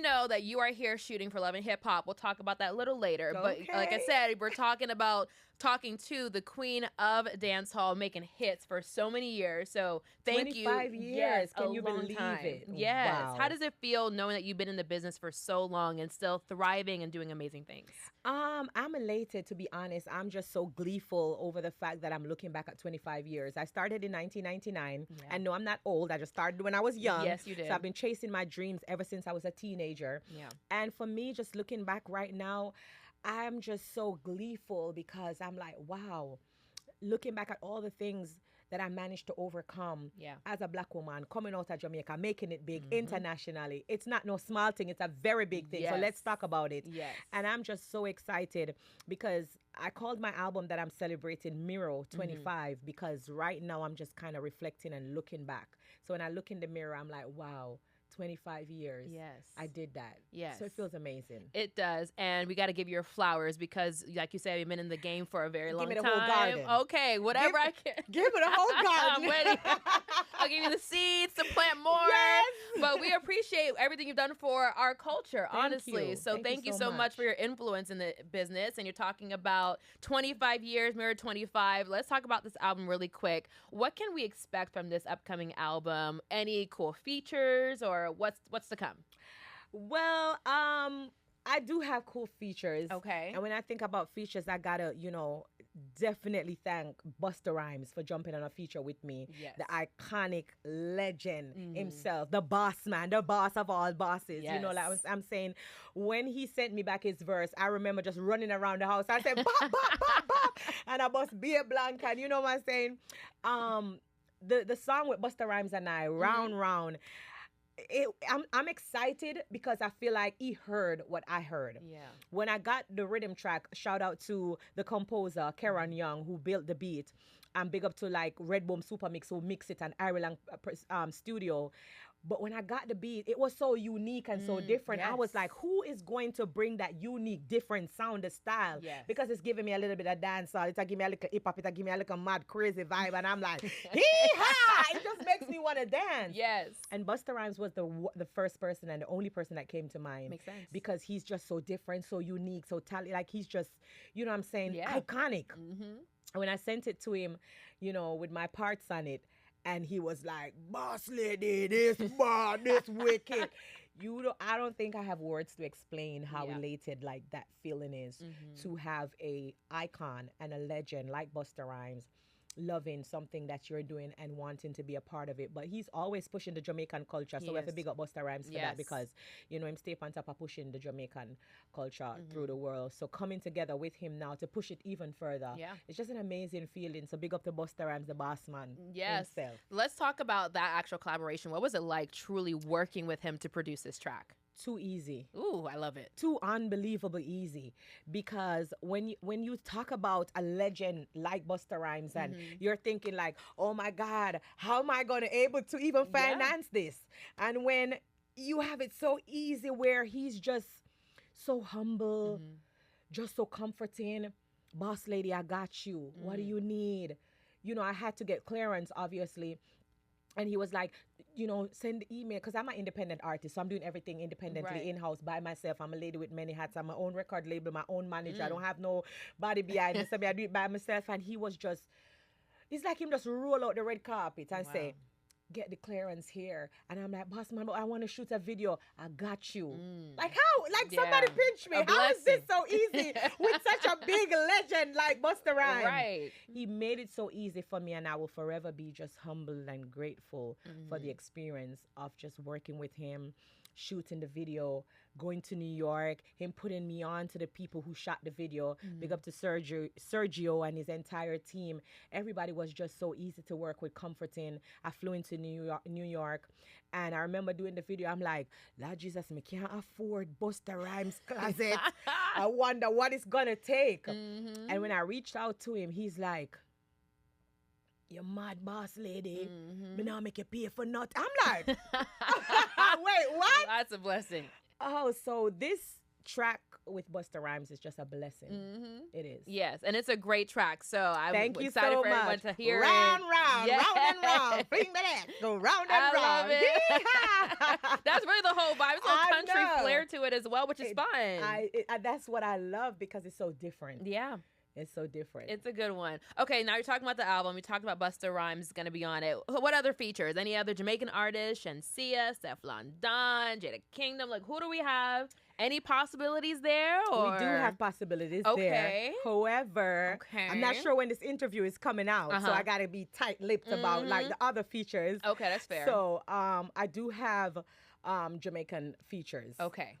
know that you are here shooting for Love and Hip Hop. We'll talk about that a little later. Okay. But like I said, we're talking to the queen of dancehall, making hits for so many years. So thank you. 25 years. Yes, Can you believe time. it? Yes. Wow. How does it feel knowing that you've been in the business for so long and still thriving and doing amazing things? I'm elated, to be honest. I'm just so gleeful over the fact that I'm looking back at 25 years. I started in 1999. Yeah. And no, I'm not old. I just started when I was young. Yes, you did. So I've been chasing my dreams ever since I was a teenager. Yeah. And for me, just looking back right now, I'm just so gleeful because I'm like, wow, looking back at all the things that I managed to overcome as a Black woman, coming out of Jamaica, making it big internationally. It's not no small thing. It's a very big thing. Yes. So let's talk about it. Yes. And I'm just so excited because I called my album that I'm celebrating Miro 25 because right now I'm just kind of reflecting and looking back. So when I look in the mirror, I'm like, wow, 25 years. Yes. I did that. Yes. So it feels amazing. It does. And we got to give you your flowers because, like you said, you've been in the game for a very long time. Give me the whole garden. Okay, whatever I can. Give me the whole garden. I'm ready. I'll give you the seeds to plant more. Yes. But we appreciate everything you've done for our culture, honestly. You. So thank you so much for your influence in the business. And you're talking about 25 years, Mirror 25. Let's talk about this album really quick. What can we expect from this upcoming album? Any cool features or what's to come? Well, I do have cool features. Okay. And when I think about features, I gotta, definitely thank Busta Rhymes for jumping on a feature with me. Yes. The iconic legend himself, the boss man, the boss of all bosses. Yes. I'm saying, when he sent me back his verse, I remember just running around the house. I said, bop, bop, bop, bop. And I bust Beer Blanca. And you know what I'm saying? The song with Busta Rhymes and I, Round. I'm excited because I feel like he heard what I heard. Yeah. When I got the rhythm track, shout out to the composer, Karen Young, who built the beat. And big up to like Red Boom Super Mix, who mixed it, and Ireland studio. But when I got the beat, it was so unique and so different. Yes. I was like, who is going to bring that unique, different sound, the style? Yes. Because it's giving me a little bit of dancehall. It'll give me a little hip-hop. It'll give me a little mad, crazy vibe. And I'm like, hee-haw! It just makes me want to dance. Yes. And Busta Rhymes was the first person and the only person that came to mind. Makes sense. Because he's just so different, so unique, so talented. Like, he's just, you know what I'm saying, iconic. And when I sent it to him, with my parts on it, and he was like, boss lady, this bad, this wicked. I don't think I have words to explain how elated like that feeling is to have a icon and a legend like Busta Rhymes loving something that you're doing and wanting to be a part of it. But he's always pushing the Jamaican culture. So we have to big up Busta Rhymes for that because, him stay on top of pushing the Jamaican culture through the world. So coming together with him now to push it even further, it's just an amazing feeling. So big up to Busta Rhymes, the boss man himself. Let's talk about that actual collaboration. What was it like truly working with him to produce this track? Too easy. Ooh, I love it. Too unbelievable easy. Because when you talk about a legend like Busta Rhymes and you're thinking like, oh my God, how am I going to able to even finance this? And when you have it so easy where he's just so humble, just so comforting. Boss lady, I got you. What do you need? I had to get clearance, obviously. And he was like, send the email, because I'm an independent artist, so I'm doing everything independently, in-house, by myself. I'm a lady with many hats. I'm my own record label, my own manager. I don't have nobody behind me, so I do it by myself. And he was just, it's like him just roll out the red carpet and say, get the clearance here. And I'm like, boss man, I want to shoot a video. I got you. Like how? Like somebody pinch me. How is this so easy with such a big legend like Busta Rhymes? Right. He made it so easy for me, and I will forever be just humble and grateful for the experience of just working with him, shooting the video, going to New York, him putting me on to the people who shot the video. Big up to Sergio and his entire team. Everybody was just so easy to work with, comforting. I flew into New York, and I remember doing the video. I'm like, Lord Jesus, me can't afford Busta Rhymes closet. I wonder what it's gonna take. And when I reached out to him, he's like, you mad boss lady. Me now make you pay for nothing. I'm like, wait, what? That's a blessing. Oh, so this track with Busta Rhymes is just a blessing. It is. Yes, and it's a great track. So I'm Thank you excited so for everyone much. to hear round, it. round, Yes. round and round. Fling the neck. Go round and I love round. it. That's really the whole vibe. It's a little I country know. flair it as well, which is fun. That's what I love because it's so different. Yeah. It's so different. It's a good one. Okay, now you're talking about the album. You talked about Busta Rhymes is going to be on it. What other features? Any other Jamaican artists? Shensia, Stefflon Don, Jada Kingdom? Like, who do we have? Any possibilities there? Or? We do have possibilities there. However, I'm not sure when this interview is coming out, so I got to be tight-lipped about like the other features. Okay, that's fair. So I do have Jamaican features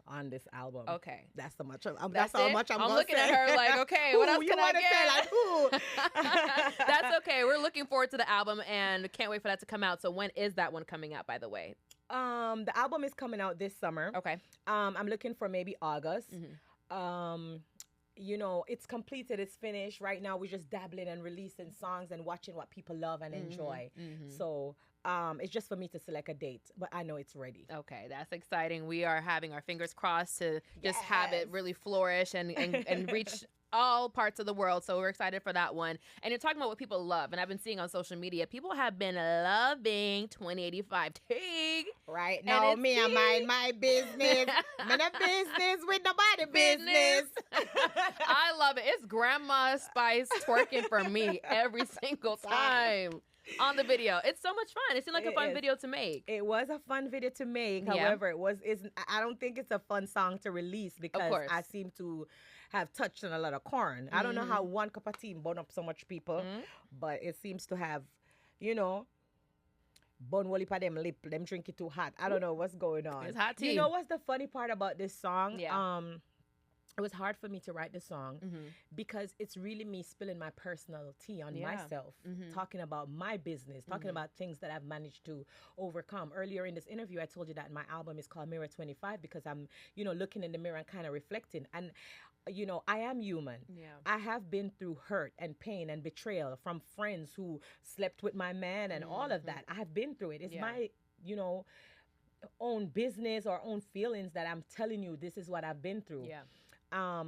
on this album. Okay. That's how much I'm looking say. at her like, okay, what else can I get? Say, like, That's okay. We're looking forward to the album and can't wait for that to come out. So when is that one coming out, by the way? The album is coming out this summer. Okay. I'm looking for maybe August. Mm-hmm. You know, it's completed, it's finished. Right now, we're just dabbling and releasing songs and watching what people love and enjoy. Mm-hmm. So it's just for me to select a date, but I know it's ready. Okay, that's exciting. We are having our fingers crossed to just have it really flourish and reach all parts of the world. So we're excited for that one. And you're talking about what people love. And I've been seeing on social media, people have been loving 2085 Tig. Right now, me and mind my business. I'm a business with nobody business. I love it. It's Grandma Spice twerking for me every single time. On the video. It's so much fun. It seemed like a fun video to make. It was a fun video to make. However, I don't think it's a fun song to release because I seem to have touched on a lot of corn. I don't know how one cup of tea burn up so much people, but it seems to have, you know, burn wally pa them lip, them drink it too hot. I don't know what's going on. It's hot tea. You know what's the funny part about this song? Yeah. It was hard for me to write the song because it's really me spilling my personal tea on myself, talking about my business, talking about things that I've managed to overcome. Earlier in this interview, I told you that my album is called Mirror 25 because I'm, you know, looking in the mirror and kind of reflecting. And, you know, I am human. Yeah. I have been through hurt and pain and betrayal from friends who slept with my man and all of that. I have been through it. It's my, you know, own business or own feelings that I'm telling you this is what I've been through. Yeah.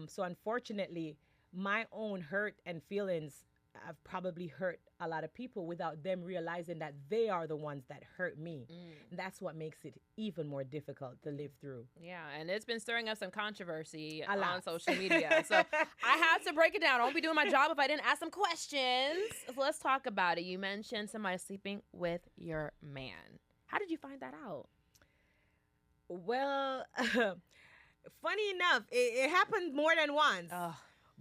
So unfortunately, my own hurt and feelings have probably hurt a lot of people without them realizing that they are the ones that hurt me. That's what makes it even more difficult to live through. Yeah, and it's been stirring up some controversy on social media. So I have to break it down. I won't be doing my job if I didn't ask some questions. So let's talk about it. You mentioned somebody sleeping with your man. How did you find that out? Well... funny enough, it happened more than once.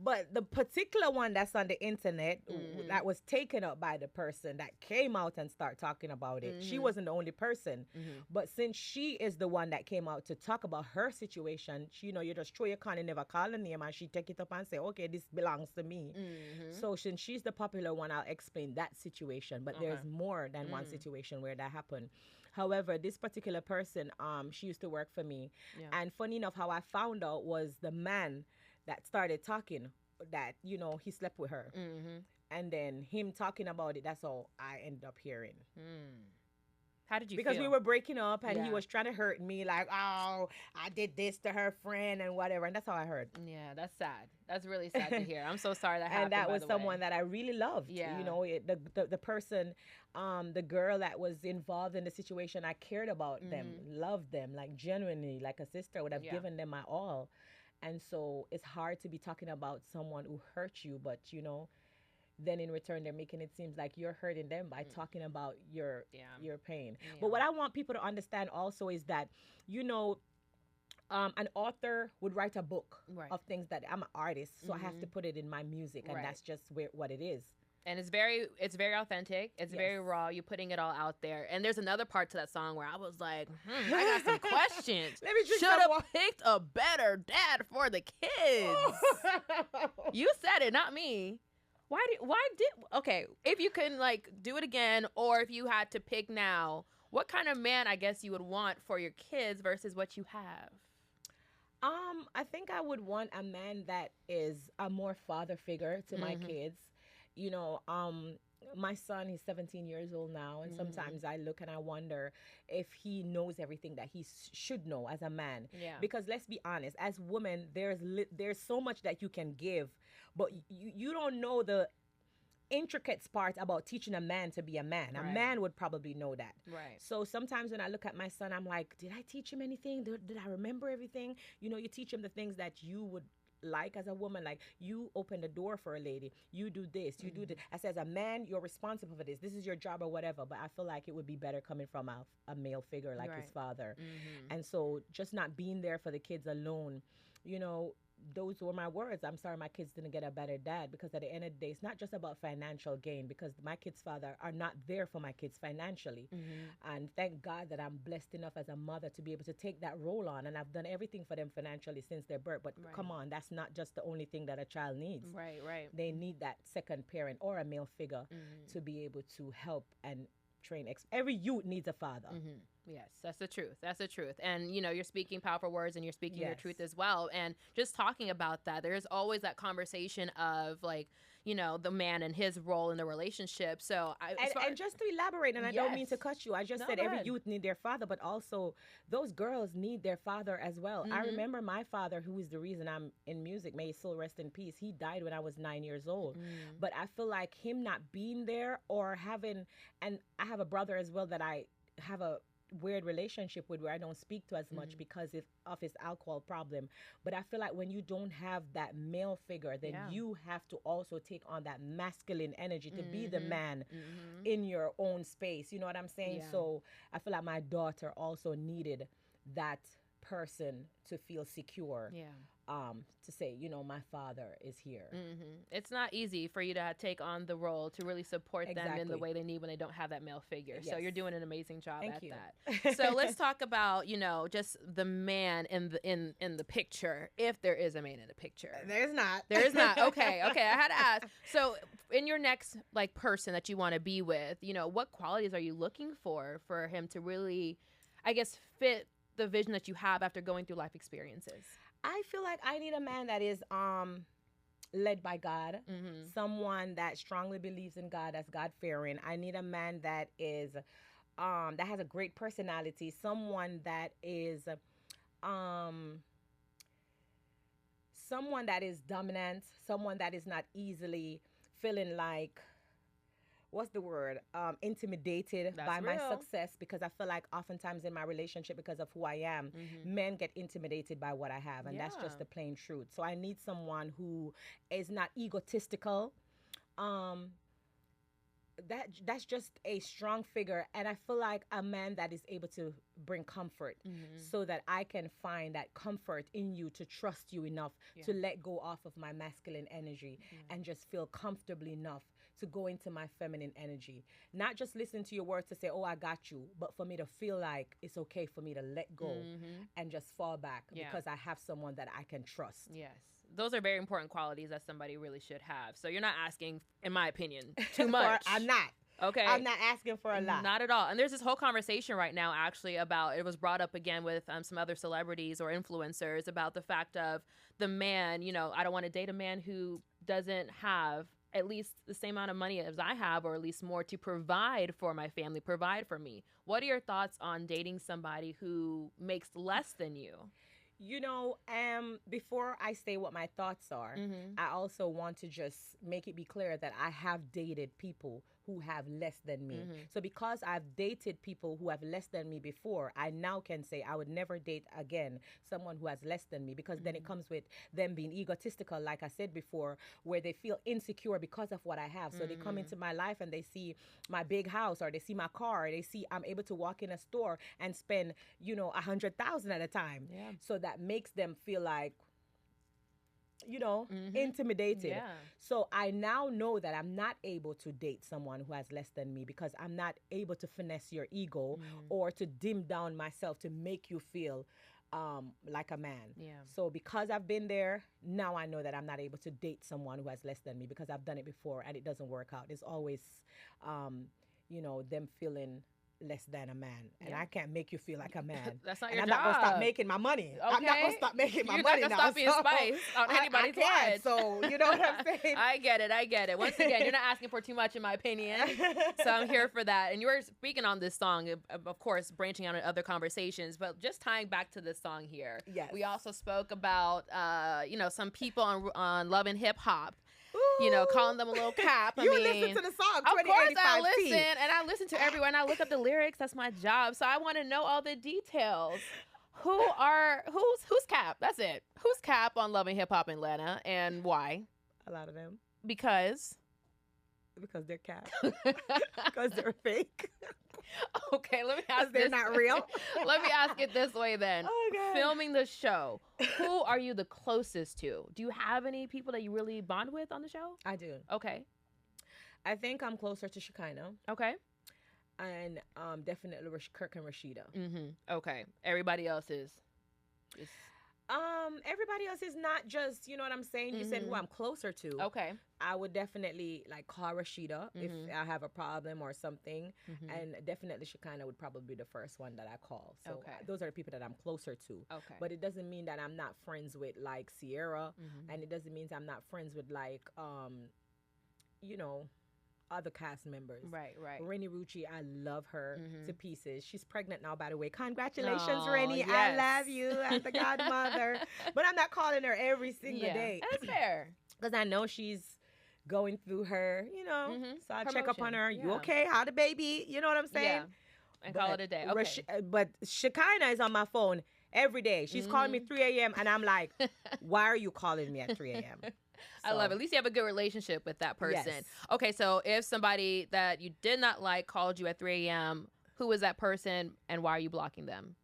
But the particular one that's on the internet that was taken up by the person that came out and started talking about it, she wasn't the only person. But since she is the one that came out to talk about her situation, she, you know, you just throw your con and never call the name and she take it up and say, okay, this belongs to me. So since she's the popular one, I'll explain that situation. But there's more than one situation where that happened. However, this particular person, she used to work for me. Yeah. And funny enough, how I found out was the man that started talking that, you know, he slept with her. And then him talking about it, that's all I ended up hearing. How did you feel? Because we were breaking up and he was trying to hurt me like, oh, I did this to her friend and whatever. And that's how I heard. Yeah, that's sad. That's really sad to hear. I'm so sorry that happened. And that was someone that I really loved. Yeah. You know, the person, the girl that was involved in the situation, I cared about them, loved them, like genuinely, like a sister, would have given them my all. And so it's hard to be talking about someone who hurt you, but, you know, then in return, they're making it seem like you're hurting them by talking about your pain. Yeah. But what I want people to understand also is that, you know, an author would write a book of things that I'm an artist, so I have to put it in my music, and that's just what it is. And it's very authentic. It's very raw. You're putting it all out there. And there's another part to that song where I was like, I got some questions. Should have picked a better dad for the kids. You said it, not me. Okay, if you can, like, do it again, or if you had to pick now, what kind of man, I guess, you would want for your kids versus what you have? I think I would want a man that is a more father figure to my kids. You know, my son, he's 17 years old now, and sometimes I look and I wonder if he knows everything that he should know as a man. Yeah. Because let's be honest, as women, there's so much that you can give, but you don't know the intricate part about teaching a man to be a man. A man would probably know that. Right. So sometimes when I look at my son, I'm like, did I teach him anything? Did I remember everything? You know, you teach him the things that you would like as a woman, like you open the door for a lady, you do this, you do this. I say, as a man, you're responsible for this. This is your job or whatever. But I feel like it would be better coming from a male figure like his father. And so just not being there for the kids alone, you know, those were my words. I'm sorry my kids didn't get a better dad, because at the end of the day, it's not just about financial gain, because my kids' father are not there for my kids financially. And thank God that I'm blessed enough as a mother to be able to take that role on, and I've done everything for them financially since their birth. But come on, that's not just the only thing that a child needs. Right. They need that second parent or a male figure to be able to help and train. Every youth needs a father. Yes, that's the truth. That's the truth. And, you know, you're speaking powerful words and you're speaking your truth as well. And just talking about that, there's always that conversation of, like, you know, the man and his role in the relationship. So and just to elaborate, and I don't mean to cut you, I just said every youth need their father, but also those girls need their father as well. I remember my father, who is the reason I'm in music, may his soul rest in peace. He died when I was 9 years old. But I feel like him not being there or having, and I have a brother as well that I have a weird relationship with, where I don't speak to as much because of his alcohol problem. But I feel like when you don't have that male figure, then you have to also take on that masculine energy to be the man in your own space. You know what I'm saying? So I feel like my daughter also needed that person to feel secure. To say, you know, my father is here. It's not easy for you to take on the role to really support them in the way they need when they don't have that male figure. So you're doing an amazing job at that. So let's talk about, you know, just the man in the picture, if there is a man in the picture. There's not. There is not. Okay. I had to ask. So in your next, like, person that you want to be with, you know, what qualities are you looking for him to really, I guess, fit the vision that you have after going through life experiences? I feel like I need a man that is led by God, someone that strongly believes in God, that's God-fearing. I need a man that is that has a great personality, someone that is dominant, someone that is not easily feeling like, what's the word? Intimidated by my success, because I feel like oftentimes in my relationship, because of who I am, men get intimidated by what I have, and that's just the plain truth. So I need someone who is not egotistical. That's just a strong figure, and I feel like a man that is able to bring comfort, so that I can find that comfort in you, to trust you enough to let go off of my masculine energy and just feel comfortable enough to go into my feminine energy. Not just listen to your words to say, oh, I got you, but for me to feel like it's okay for me to let go and just fall back because I have someone that I can trust. Yes. Those are very important qualities that somebody really should have. So you're not asking, in my opinion, too much. I'm not. Okay. I'm not asking for a lot. Not at all. And there's this whole conversation right now, actually, about, it was brought up again with some other celebrities or influencers, about the fact of the man, you know, I don't want to date a man who doesn't have at least the same amount of money as I have, or at least more, to provide for my family, provide for me. What are your thoughts on dating somebody who makes less than you? You know, before I say what my thoughts are, I also want to just make it be clear that I have dated people who have less than me. So because I've dated people who have less than me before, I now can say I would never date again someone who has less than me, because then it comes with them being egotistical, like I said before, where they feel insecure because of what I have. So they come into my life and they see my big house, or they see my car, or they see I'm able to walk in a store and spend, you know, 100,000 at a time. So that makes them feel like, you know, intimidated. So I now know that I'm not able to date someone who has less than me, because I'm not able to finesse your ego or to dim down myself to make you feel like a man. So because I've been there, now I know that I'm not able to date someone who has less than me, because I've done it before and it doesn't work out. It's always, you know, them feeling less than a man, and I can't make you feel like a man. That's not and your I'm job. not gonna stop making my money. I'm not gonna stop making my money now. You're not gonna stop being spiced on anybody's life. So you know what I'm saying? I get it. Once again, you're not asking for too much, in my opinion. So I'm here for that. And you were speaking on this song, of course, branching out in other conversations, but just tying back to this song here. Yes. We also spoke about, you know, some people on Love and Hip Hop. calling them a little cap. You listen to the song. Of course I 2085 listen, and I listen to everyone. I look up the lyrics. That's my job. So I want to know all the details. Who's cap? That's it. Who's cap on Love and Hip Hop in Atlanta, and why? A lot of them. Because they're cap. Because they're fake. Okay, let me ask. They're not real. Let me ask it this way then. Oh, God. Filming the show, who are you the closest to? Do you have any people that you really bond with on the show? I do. Okay. I think I'm closer to Shekinah. Okay. And definitely Kirk and Rashida. Okay. Everybody else is. Everybody else is not just, you know what I'm saying? You said who I'm closer to. Okay. I would definitely call Rashida if I have a problem or something. And definitely Shekinah would probably be the first one that I call. So those are the people that I'm closer to. Okay. But it doesn't mean that I'm not friends with Sierra. And it doesn't mean I'm not friends with other cast members. Right. Rennie Rucci, I love her to pieces. She's pregnant now, by the way. Congratulations, Oh, Rennie. yes. I love you as the godmother. But I'm not calling her every single day. That's fair. Because I know she's going through her, so I'll check up on her. Yeah. You okay? How the baby? You know what I'm saying? Yeah. And call it a day. Okay. But Shekinah is on my phone every day. She's calling me 3 a.m. and I'm like, why are you calling me at 3 a.m.? I love it. At least you have a good relationship with that person. Yes. Okay, so if somebody that you did not like called you at 3 a.m., who is that person and why are you blocking them?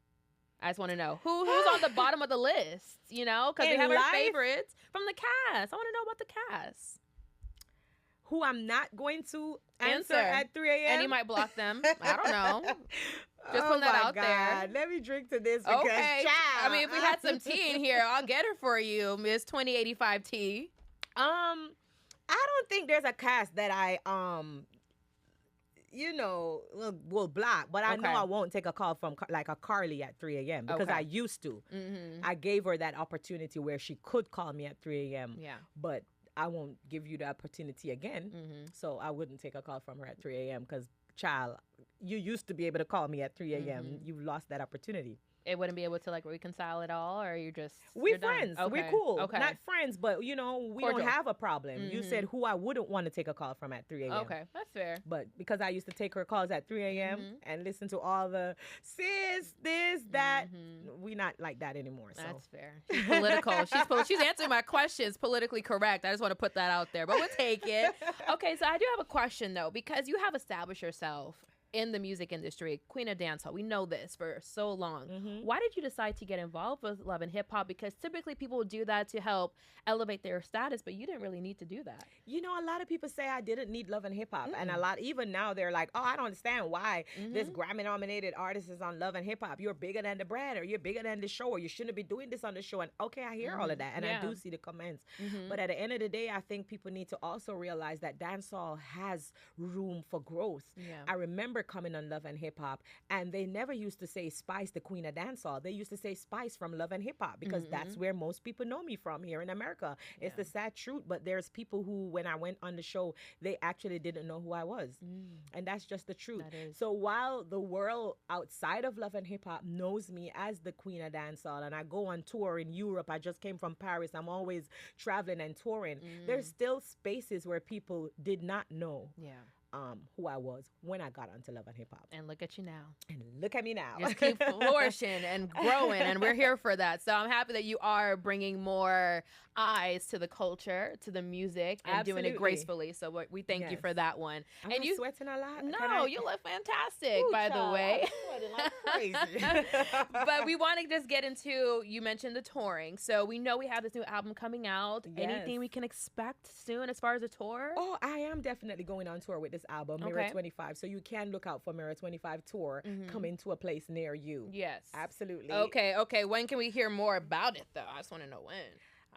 I just want to know. Who's on the bottom of the list, Because we have our favorites from the cast. I want to know about the cast. Who I'm not going to answer at 3 a.m.? And you might block them. I don't know. Just putting that out there. Let me drink to this because, okay. Child, I mean, if we had some tea in here, I'll get her for you, Miss 2085 tea. I don't think there's a cast that I will block, but I know I won't take a call from a Carly at 3 a.m. because I used to. I gave her that opportunity where she could call me at 3 a.m. Yeah. But I won't give you the opportunity again. So I wouldn't take a call from her at 3 a.m. because, child, you used to be able to call me at 3 a.m. You've lost that opportunity. It wouldn't be able to reconcile at all, or you're just we're friends. Okay. We're cool. Okay. Not friends, but we don't have a problem. You said who I wouldn't want to take a call from at 3 a.m. Okay, that's fair. But because I used to take her calls at 3 a.m. and listen to all the sis, this, that, we not like that anymore. So. That's fair. She's political. She's answering my questions politically correct. I just want to put that out there, but we'll take it. Okay, so I do have a question though, because you have established yourself in the music industry, Queen of Dancehall. We know this for so long. Why did you decide to get involved with Love and Hip Hop? Because typically people would do that to help elevate their status, but you didn't really need to do that. A lot of people say I didn't need Love and Hip Hop. And even now they're like, oh, I don't understand why this Grammy-nominated artist is on Love and Hip Hop. You're bigger than the brand, or you're bigger than the show, or you shouldn't be doing this on the show. And okay, I hear all of that. And I do see the comments. But at the end of the day, I think people need to also realize that dancehall has room for growth. Yeah. I remember coming on Love and Hip Hop, and they never used to say Spice, the Queen of Dancehall. They used to say Spice from Love and Hip Hop because that's where most people know me from here in America. Yeah. It's the sad truth, but there's people who, when I went on the show, they actually didn't know who I was. And that's just the truth. So while the world outside of Love and Hip Hop knows me as the Queen of Dancehall, and I go on tour in Europe, I just came from Paris, I'm always traveling and touring, there's still spaces where people did not know. Yeah. Who I was when I got onto Love and Hip Hop. And look at you now. And look at me now. Just keep flourishing and growing, and we're here for that. So I'm happy that you are bringing more eyes to the culture, to the music, and doing it gracefully. So we thank you for that one. Am and I you sweating a lot? No, you look fantastic, by the way. I'm sweating like crazy. But we want to just get into, you mentioned the touring. So we know we have this new album coming out. Yes. Anything we can expect soon as far as a tour? Oh, I am definitely going on tour with this album, Mirror 25. So you can look out for Mirror 25 tour coming to a place near you. Yes. Absolutely. Okay. When can we hear more about it, though? I just want to know when.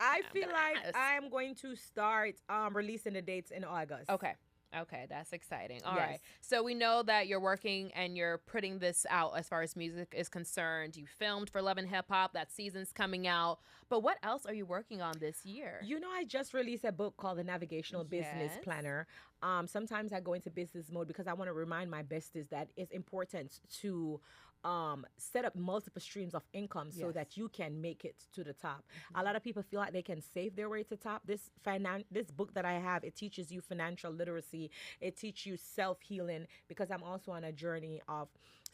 I feel like I'm going to start releasing the dates in August. Okay, that's exciting. All right. So we know that you're working and you're putting this out as far as music is concerned. You filmed for Love and Hip Hop. That season's coming out. But what else are you working on this year? I just released a book called The Navigational Business Planner. Sometimes I go into business mode because I want to remind my besties that it's important to set up multiple streams of income so that you can make it to the top. A lot of people feel like they can save their way to top. This book that I have, it teaches you financial literacy. It teaches you self-healing, because I'm also on a journey of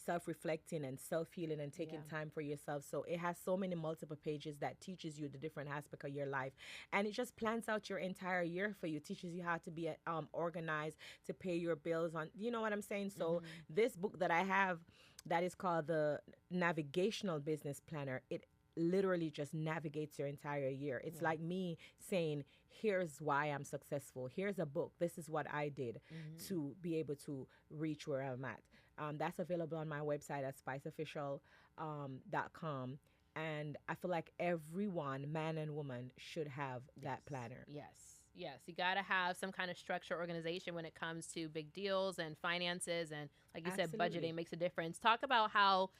self-reflecting and self-healing and taking time for yourself. So it has so many multiple pages that teaches you the different aspects of your life, and it just plans out your entire year for you. Teaches you how to be organized, to pay your bills on, you know what I'm saying? So this book that I have, that is called the Navigational Business Planner, it literally just navigates your entire year. It's like me saying, here's why I'm successful. Here's a book. This is what I did to be able to reach where I'm at. That's available on my website at spiceofficial.com. And I feel like everyone, man and woman, should have that planner. Yes, you got to have some kind of structure, organization when it comes to big deals and finances. And like you said, budgeting makes a difference. Talk about how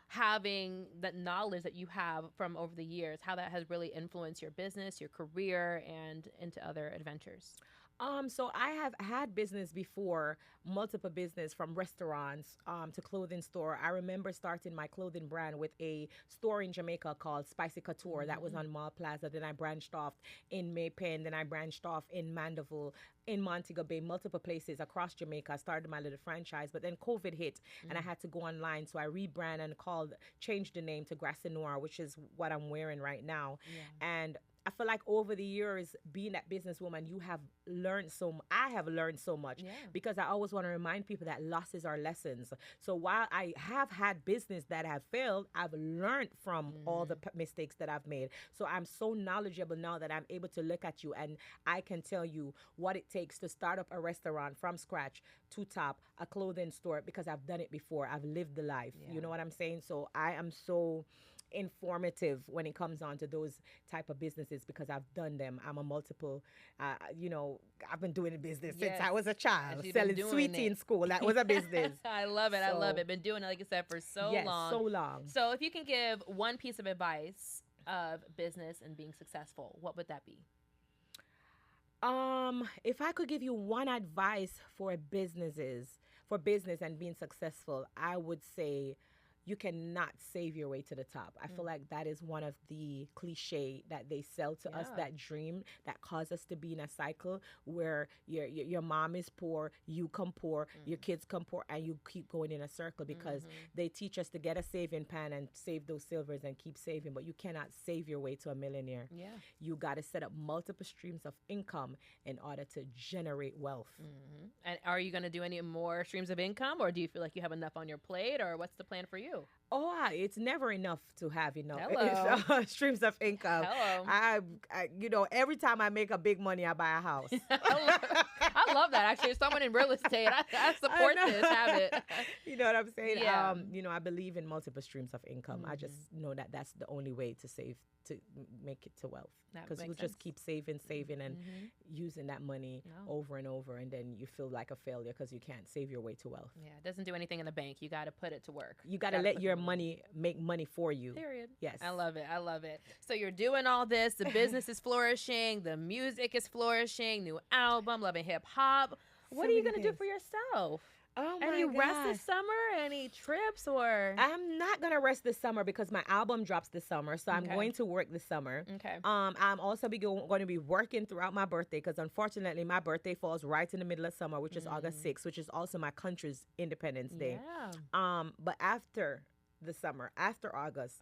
having that knowledge that you have from over the years, how that has really influenced your business, your career, and into other adventures. So I have had business before, multiple business, from restaurants to clothing store. I remember starting my clothing brand with a store in Jamaica called Spicy Couture that was on Mall Plaza. Then I branched off in Maypen. Then I branched off in Mandeville, in Montego Bay, multiple places across Jamaica. I started my little franchise, but then COVID hit and I had to go online. So I rebranded and changed the name to Grassy Noir, which is what I'm wearing right now. And I feel like over the years, being that businesswoman, I have learned so much, because I always want to remind people that losses are lessons. So while I have had business that have failed, I've learned from all the mistakes that I've made. So I'm so knowledgeable now that I'm able to look at you and I can tell you what it takes to start up a restaurant from scratch to top, a clothing store, because I've done it before. I've lived the life. You know what I'm saying? So I am so informative when it comes on to those type of businesses, because I've done them. I'm a multiple, I've been doing a business since I was a child, selling sweetie in school. That was a business. I love it. I love it. Been doing it, like I said, for so long. So long. So if you can give one piece of advice of business and being successful, what would that be? If I could give you one advice for business and being successful, I would say, you cannot save your way to the top. I feel like that is one of the cliche that they sell to us, that dream that causes us to be in a cycle where your mom is poor, you come poor, your kids come poor, and you keep going in a circle, because they teach us to get a saving pan and save those silvers and keep saving, but you cannot save your way to a millionaire. You got to set up multiple streams of income in order to generate wealth. And are you going to do any more streams of income, or do you feel like you have enough on your plate, or what's the plan for you? It's never enough to have streams of income. Hello. I every time I make a big money, I buy a house. I love that. Actually, someone in real estate, I support this habit. You know what I'm saying? Yeah. I believe in multiple streams of income. I just know that that's the only way to save, to make it to wealth. Because we'll just keep saving and using that money over and over, and then you feel like a failure because you can't save your way to wealth. Yeah, it doesn't do anything in the bank. You got to put it to work. You got to let your money make money for you. Period. Yes. I love it. I love it. So you're doing all this. The business is flourishing. The music is flourishing. New album, Love and Hip Hop. What are you going to do for yourself? Oh my Any God. rest this summer? Any trips or? I'm not gonna rest this summer because my album drops this summer, so I'm going to work this summer. Okay. I'm also going to be working throughout my birthday, because unfortunately my birthday falls right in the middle of summer, which is August 6th, which is also my country's Independence Day. Yeah. But after the summer, after August,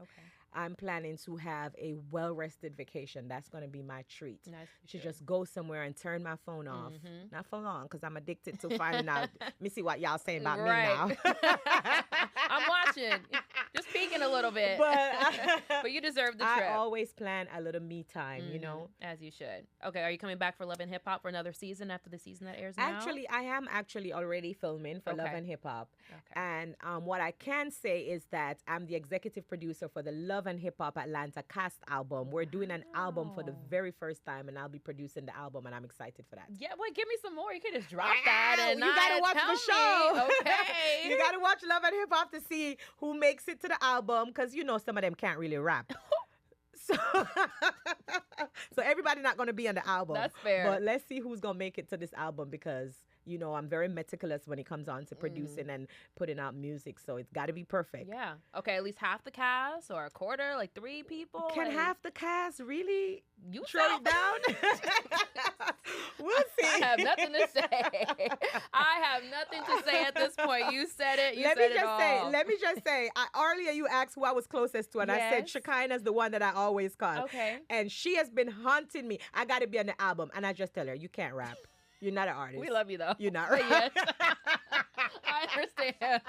I'm planning to have a well-rested vacation. That's going to be my treat. Nice. To just go somewhere and turn my phone off. Not for long, because I'm addicted to finding out. Let me see what y'all saying about me now. I'm watching. Just peeking a little bit. But you deserve the trip. I always plan a little me time, As you should. Okay, are you coming back for Love and Hip Hop for another season after the season that airs now? Actually, I am already filming for Love and Hip Hop. Okay. And what I can say is that I'm the executive producer for the Love and Hip Hop Atlanta cast album. We're doing an album for the very first time, and I'll be producing the album, and I'm excited for that. Yeah, well, give me some more. You could just drop that and you gotta watch the show. Okay. You gotta watch Love and Hip Hop to see who makes it to the album, because some of them can't really rap. So So everybody not going to be on the album. That's fair. But let's see who's going to make it to this album because, you know, I'm very meticulous when it comes on to producing and putting out music. So it's got to be perfect. Yeah. Okay, at least half the cast or a quarter, like 3 people. Can like, half the cast really you throw it down? We'll see. I have nothing to say. I have nothing to say at this point. You said it. You said it all. Let me just say, earlier you asked who I was closest to, and I said Shekinah's the one that I always call. Okay. And she has been haunting me. I got to be on the album. And I just tell her, you can't rap. You're not an artist. We love you, though. You're not But right. yes. I understand.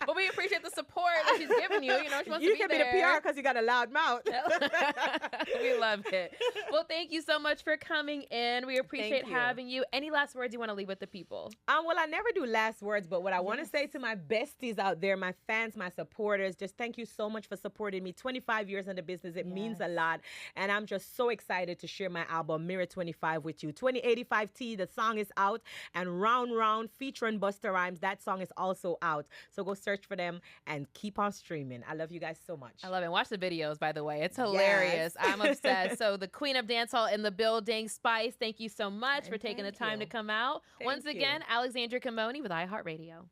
But we appreciate the support that she's giving you. You know, she wants to be there. You can be the PR because you got a loud mouth. We love it. Well, thank you so much for coming in. We appreciate having you. Any last words you want to leave with the people? Well, I never do last words, but what I want to say to my besties out there, my fans, my supporters, just thank you so much for supporting me. 25 years in the business, it means a lot. And I'm just so excited to share my album, Mirror 25, with you. 2085T, the song is out. And Round Round, featuring Busta Rhymes, that song is also out. So go search for them and keep on streaming. I love you guys so much. I love it. Watch the videos, by the way. It's hilarious. Yes. I'm obsessed. So the Queen of Dancehall in the building, Spice, thank you so much for taking the time to come out. Once again, Alexandra Camoni with iHeartRadio.